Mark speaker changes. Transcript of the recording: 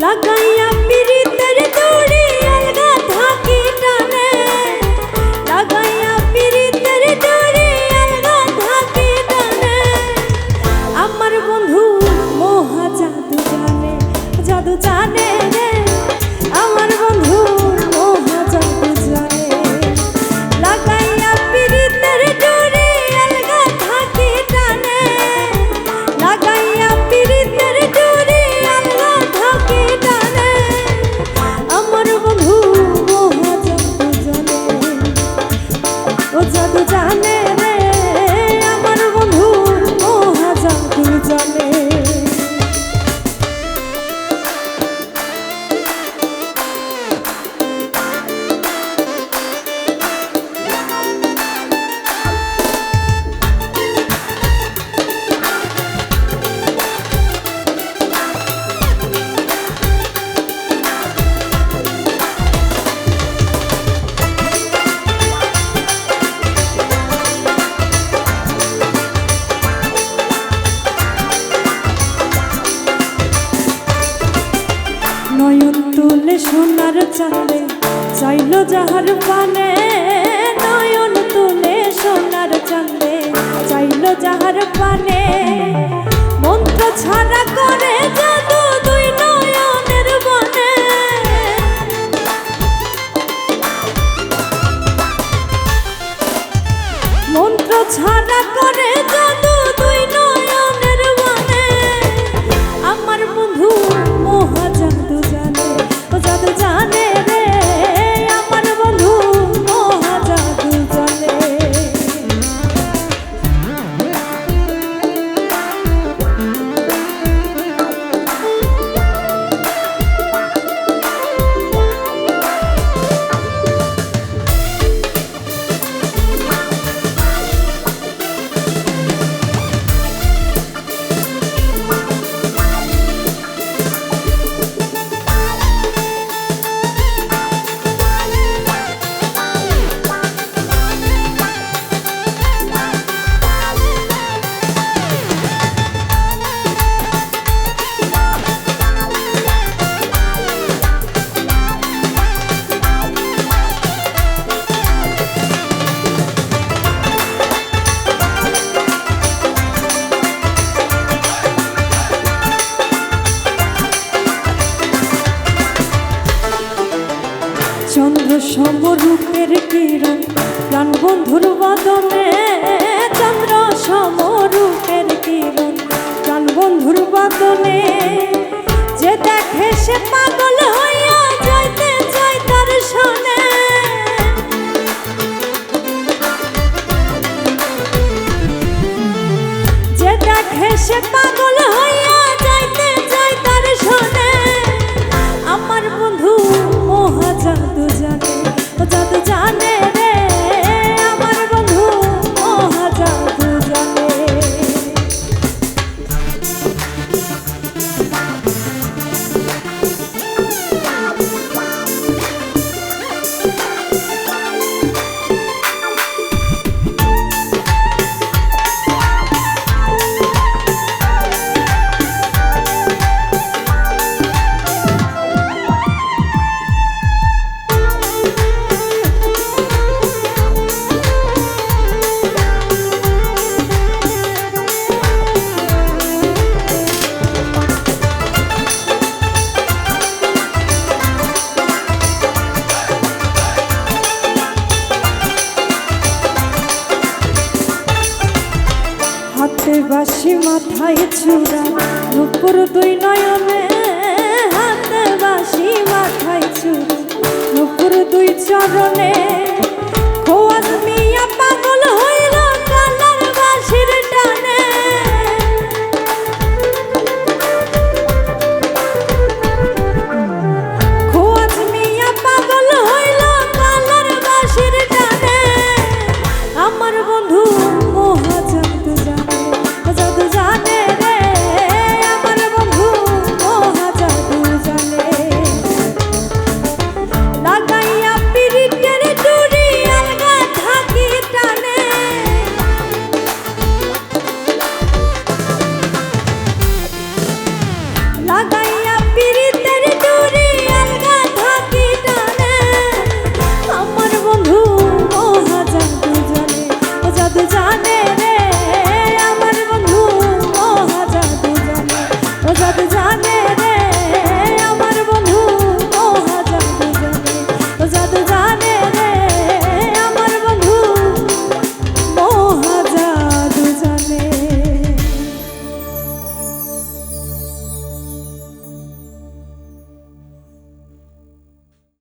Speaker 1: লাগাইয়া পিরিতের দড়ি আলগা থাকি টানে, লাগাইয়া পিরিতের দড়ি আলগা থাকি টানে। আমার বন্ধু মহা জাদু জানে, জাদু জানে রে আমার বন্ধু মহা জাদু জানে। লাগাইয়া পিরিতের দড়ি আলগা থাকি টানে, লাগাইয়া পিরিতের দড়ি আলগা থাকি টানে। আমার বন্ধু মহা জাদু জানে, ও জাদু জানে রে আমার বন্ধু মহা জাদু জানে। নয়ন তুলে সোনার চাঁদে চাইলো যাহার পানে, নয়ন তুলে সোনার চাঁদে চাইলো যাহার পানে। মন্ত্র ছাড়া করে জাদু দুই নয়নের বনে, মন্ত্র ছাড়া করে জাদু দুই নয়নের বনে। আমার বন্ধু মহা জাদু জানে, ও জাদু জানে রে আমার বন্ধু মহা জাদু জানে। চন্দ্র সমরূপের কিরণ প্রাণ বন্ধুর বদনে, চন্দ্র সমরূপের কিরণ প্রাণ বন্ধুর বদনে। যে দেখে সে পাগল হইয়া যাইতে চায় তার সনে, যে দেখে সে পাগল হইয়া যাইতে চায় তার সনে। আমার বন্ধু মহা জাদু জানে, ও জাদু জানে রে আমার বন্ধু মহা জাদু জানে। হাতে বাঁশি মাথায় চূড়া নুপুর দুই নয়নে, হাতে বাঁশি মাথায় চূড়া নুপুর দুই চরণে।